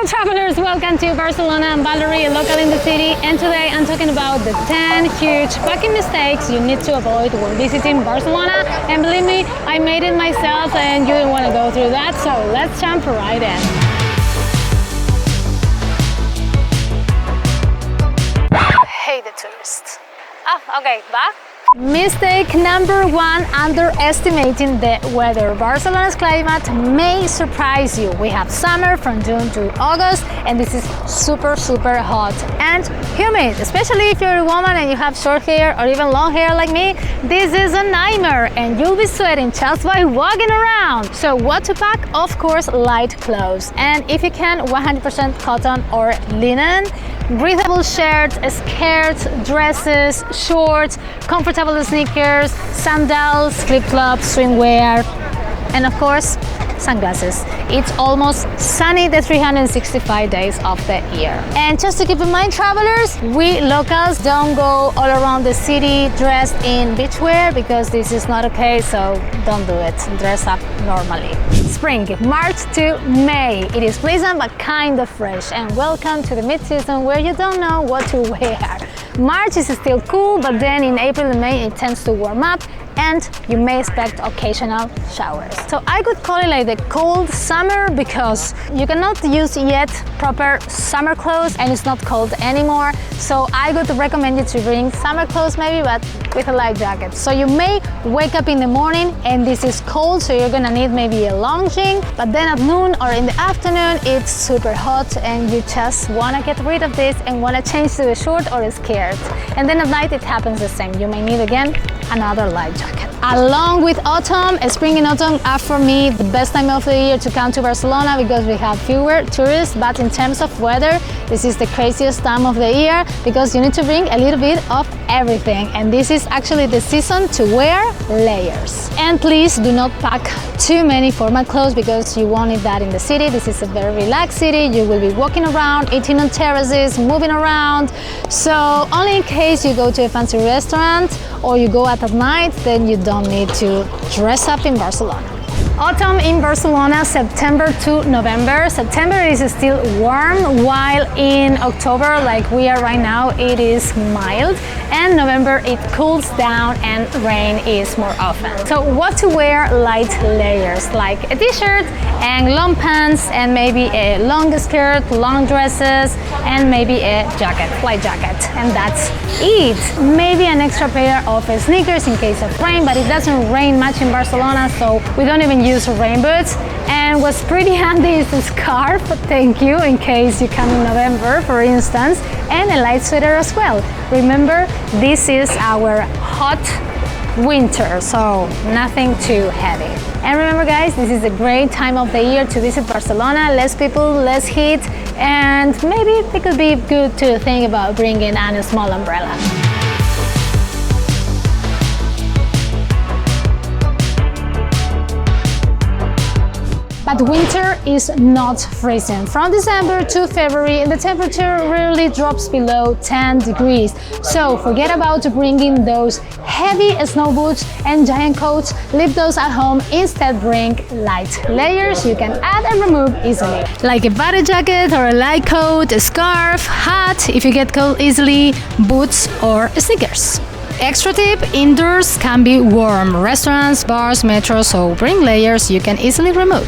Hello travelers, welcome to Barcelona. I'm Valerie, a local in the city, and today I'm talking about the 10 huge packing mistakes you need to avoid when visiting Barcelona. And believe me, I made it myself and you don't want to go through that, so let's jump right in. Hey the tourists. Oh, okay, back. Mistake number one, underestimating the weather. Barcelona's climate may surprise you. We have summer from June to August, and this is super hot and humid, especially if you're a woman and you have short hair or even long hair like me. This is a nightmare and you'll be sweating just by walking around. So what to pack? Of course, light clothes, and if you can, 100% cotton or linen. Breathable shirts, skirts, dresses, shorts, comfortable sneakers, sandals, flip-flops, swimwear, and of course, sunglasses. It's almost sunny the 365 days of the year. And just to keep in mind, travelers, we locals don't go all around the city dressed in beachwear because this is not okay, so don't do it. Dress up normally. Spring, March to May. It is pleasant but kind of fresh. And welcome to the mid-season where you don't know what to wear. March is still cool, but then in April and May it tends to warm up and you may expect occasional showers. So I could call it like the cold summer because you cannot use yet proper summer clothes and it's not cold anymore. So I would recommend you to bring summer clothes maybe, but with a light jacket. So you may wake up in the morning and this is cold, so you're gonna need maybe a long jean, but then at noon or in the afternoon it's super hot and you just wanna get rid of this and wanna change to a short or a skirt. And then at night it happens the same. You may need again another light jacket. Along with autumn, spring and autumn are for me the best time of the year to come to Barcelona because we have fewer tourists, but in terms of weather, this is the craziest time of the year because you need to bring a little bit of everything, and this is actually the season to wear layers. And please do not pack too many formal clothes because you won't need that in the city. This is a very relaxed city. You will be walking around, eating on terraces, moving around. So only in case you go to a fancy restaurant or you go out at night, then you don't need to dress up in Barcelona. Autumn in Barcelona, September to November. September is still warm, while in October, like we are right now, it is mild. And November, it cools down and rain is more often. So what to wear? Light layers, like a t-shirt and long pants and maybe a long skirt, long dresses, and maybe a jacket, light jacket. And that's it. Maybe an extra pair of sneakers in case of rain, but it doesn't rain much in Barcelona, so we don't even use rain boots. And what's pretty handy is a scarf, thank you, in case you come in November, for instance, and a light sweater as well. Remember, this is our hot winter, so nothing too heavy. And remember guys, this is a great time of the year to visit Barcelona. Less people, less heat, and maybe it could be good to think about bringing a small umbrella. But winter is not freezing. From December to February, the temperature rarely drops below 10 degrees. So forget about bringing those heavy snow boots and giant coats. Leave those at home. Instead, bring light layers you can add and remove easily. Like a body jacket or a light coat, a scarf, hat, if you get cold easily, boots or sneakers. Extra tip, indoors can be warm. Restaurants, bars, metros, so bring layers you can easily remove.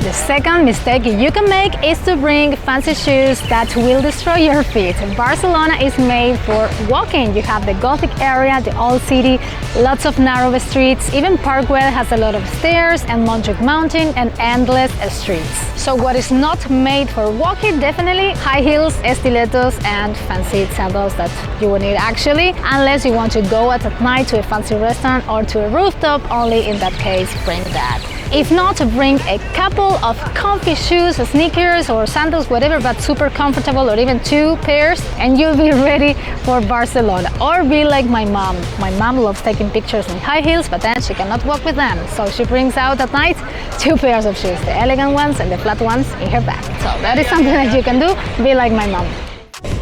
The second mistake you can make is to bring fancy shoes that will destroy your feet. Barcelona is made for walking. You have the Gothic area, the old city, lots of narrow streets. Even Parkway has a lot of stairs, and Montjuic Mountain and endless streets. So what is not made for walking? Definitely high heels, stilettos, and fancy sandals that you will need actually, unless you want to go out at night to a fancy restaurant or to a rooftop. Only in that case bring that. If not, bring a couple of comfy shoes, sneakers or sandals, whatever, but super comfortable, or even 2 pairs, and you'll be ready for Barcelona. Or be like my mom. My mom loves taking pictures in high heels, but then she cannot walk with them. So she brings out at night 2 pairs of shoes, the elegant ones and the flat ones in her bag. So that is something that you can do. Be like my mom.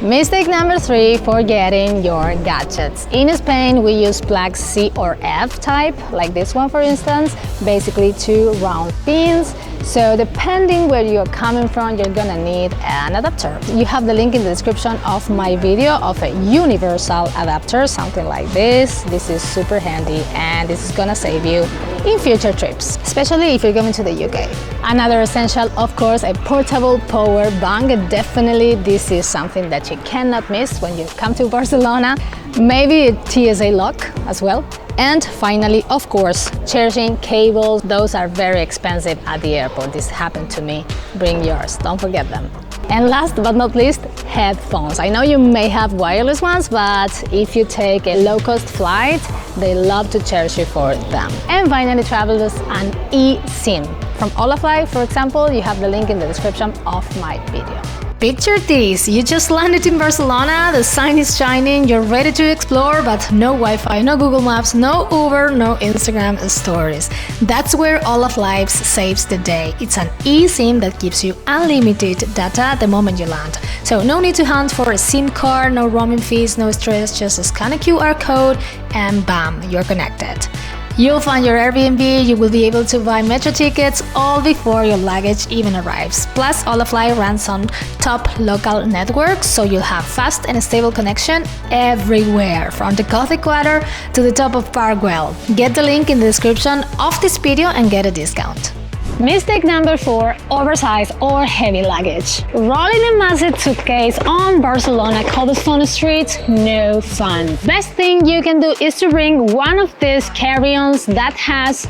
Mistake number 3, forgetting your gadgets. In Spain, we use plugs C or F type, like this one for instance, basically 2 round pins. So depending where you're coming from, you're gonna need an adapter. You have the link in the description of my video of a universal adapter, something like this. This is super handy and this is gonna save you in future trips, especially if you're going to the UK. Another essential, of course, a portable power bank. Definitely this is something that you cannot miss when you come to Barcelona. Maybe a TSA lock as well. And finally, of course, charging cables. Those are very expensive at the airport. This happened to me. Bring yours, don't forget them. And last but not least, headphones. I know you may have wireless ones, but if you take a low-cost flight, they love to charge you for them. And finally, travelers, an eSIM. From HOLAFLY, for example, you have the link in the description of my video. Picture this, you just landed in Barcelona, the sun is shining, you're ready to explore, but no Wi-Fi, no Google Maps, no Uber, no Instagram stories. That's where HOLAFLY saves the day. It's an eSIM that gives you unlimited data the moment you land. So no need to hunt for a SIM card, no roaming fees, no stress, just scan a QR code and bam, you're connected. You'll find your Airbnb, you will be able to buy metro tickets all before your luggage even arrives. Plus, HOLAFLY runs on top local networks, so you'll have fast and stable connection everywhere, from the Gothic Quarter to the top of Parkwell. Get the link in the description of this video and get a discount. Mistake number 4, oversized or heavy luggage. Rolling a massive suitcase on Barcelona cobblestone streets, no fun. Best thing you can do is to bring one of these carry-ons that has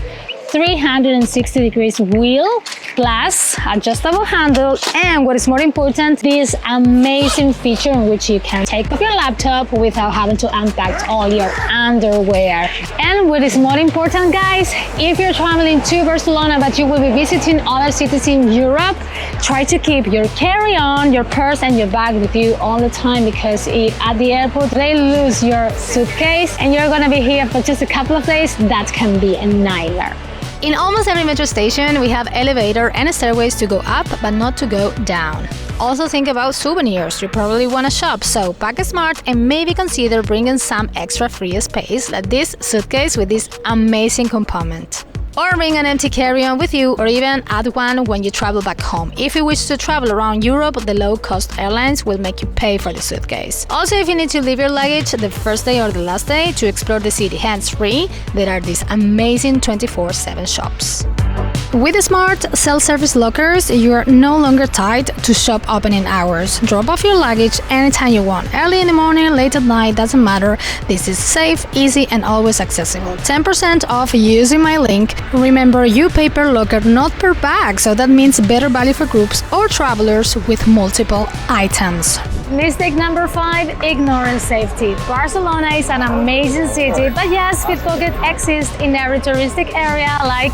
360 degrees wheel, plus adjustable handle, and what is more important, this amazing feature in which you can take off your laptop without having to unpack all your underwear. And what is more important, guys, if you're traveling to Barcelona but you will be visiting other cities in Europe, try to keep your carry-on, your purse and your bag with you all the time, because if at the airport they lose your suitcase and you're gonna be here for just a couple of days, that can be a nightmare. In almost every metro station, we have elevator and stairways to go up, but not to go down. Also think about souvenirs you probably want to shop, so pack smart and maybe consider bringing some extra free space, like this suitcase with this amazing compartment. Or bring an empty carry-on with you, or even add one when you travel back home. If you wish to travel around Europe, the low-cost airlines will make you pay for the suitcase. Also, if you need to leave your luggage the first day or the last day to explore the city hands-free, there are these amazing 24/7 shops. With the smart self-service lockers, you are no longer tied to shop opening hours. Drop off your luggage anytime you want. Early in the morning, late at night, doesn't matter. This is safe, easy and always accessible. 10% off using my link. Remember, you pay per locker, not per bag, so that means better value for groups or travelers with multiple items. Mistake number 5, ignoring safety. Barcelona is an amazing city, but yes, pickpockets exist in every touristic area like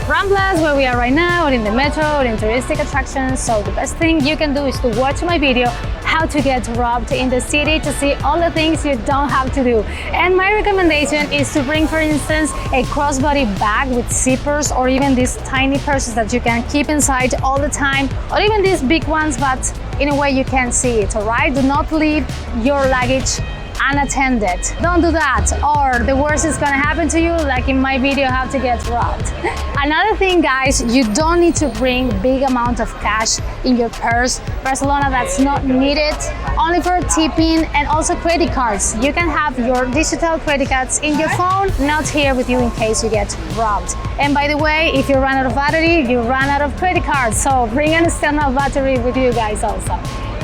Ramblas, where we are right now, or in the metro, or in touristic attractions. So the best thing you can do is to watch my video how to get robbed in the city, to see all the things you don't have to do. And my recommendation is to bring, for instance, a crossbody bag with zippers, or even these tiny purses that you can keep inside all the time, or even these big ones, but in a way you can see it, alright? Do not leave your luggage unattended. Don't do that, or the worst is gonna happen to you, like in my video how to get robbed. Another thing, guys, you don't need to bring big amount of cash in your purse. Barcelona, that's not needed, only for tipping and also credit cards. You can have your digital credit cards in your phone, not here with you in case you get robbed. And by the way, if you run out of battery, you run out of credit cards, so bring an external battery with you guys also.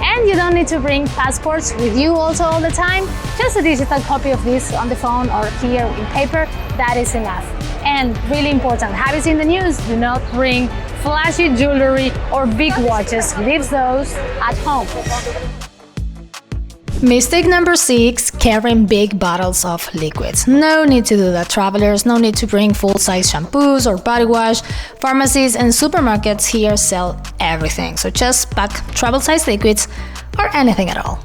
And you don't need to bring passports with you also all the time. Just a digital copy of this on the phone or here in paper, that is enough. And really important, have you seen the news? Do not bring flashy jewelry or big watches. Leave those at home. Mistake number 6, carrying big bottles of liquids. No need to do that, travelers. No need to bring full-size shampoos or body wash. Pharmacies and supermarkets here sell everything, so just pack travel-size liquids or anything at all.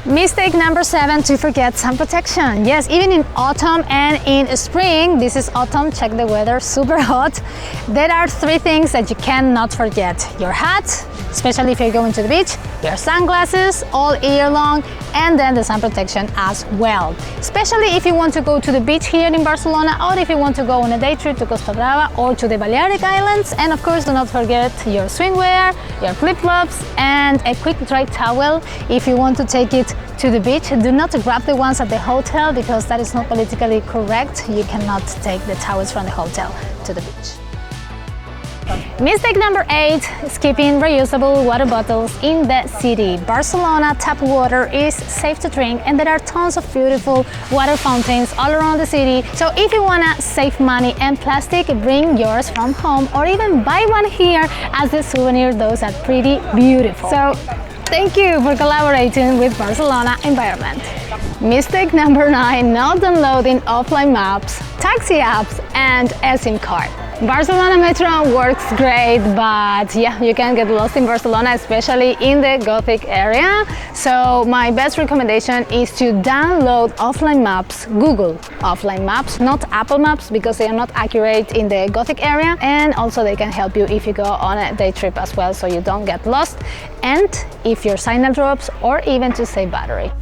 Mistake number 7, to forget sun protection. Yes, even in autumn and in spring, this is autumn, check the weather, super hot. There are 3 things that you cannot forget: your hat, especially if you're going to the beach, your sunglasses all year long, and then the sun protection as well. Especially if you want to go to the beach here in Barcelona, or if you want to go on a day trip to Costa Brava or to the Balearic Islands. And of course, do not forget your swimwear, your flip-flops, and a quick dry towel if you want to take it to the beach. Do not grab the ones at the hotel because that is not politically correct. You cannot take the towels from the hotel to the beach. Mistake number 8, skipping reusable water bottles in the city. Barcelona tap water is safe to drink, and there are tons of beautiful water fountains all around the city. So if you wanna save money and plastic, bring yours from home or even buy one here as a souvenir. Those are pretty beautiful. So thank you for collaborating with Barcelona Environment. Mistake number 9, not downloading offline maps, taxi apps, and eSIM card. Barcelona Metro works great, but yeah, you can get lost in Barcelona, especially in the Gothic area. So my best recommendation is to download offline maps, Google offline maps, not Apple Maps, because they are not accurate in the Gothic area, and also they can help you if you go on a day trip as well, so you don't get lost, and if your signal drops, or even to save battery.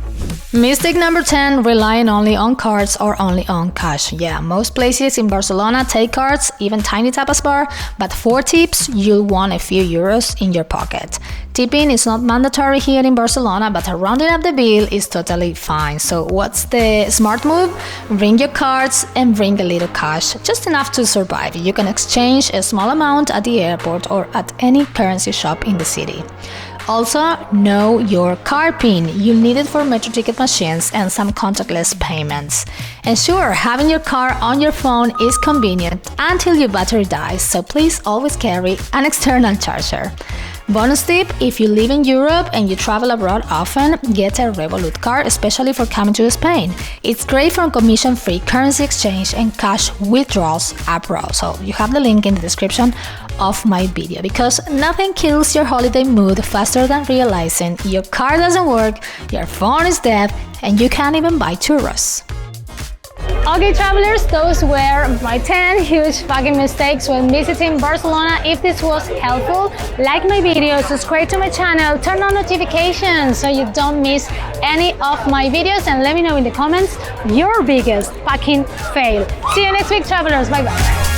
Mistake number 10, relying only on cards or only on cash. Yeah, most places in Barcelona take cards, even tiny tapas bar, but for tips, you'll want a few euros in your pocket. Tipping is not mandatory here in Barcelona, but rounding up the bill is totally fine. So what's the smart move? Bring your cards and bring a little cash, just enough to survive. You can exchange a small amount at the airport or at any currency shop in the city. Also, know your card PIN. You'll need it for metro ticket machines and some contactless payments. And sure, having your card on your phone is convenient until your battery dies, so please always carry an external charger. Bonus tip, if you live in Europe and you travel abroad often, get a REVOLUT card, especially for coming to Spain. It's great for commission-free currency exchange and cash withdrawals abroad. So you have the link in the description of my video, because nothing kills your holiday mood faster than realizing your card doesn't work, your phone is dead, and you can't even buy churros. Okay, travelers, those were my 10 huge fucking mistakes when visiting Barcelona. If this was helpful, like my video, subscribe to my channel, turn on notifications so you don't miss any of my videos, and let me know in the comments your biggest fucking fail. See you next week, travelers. Bye bye.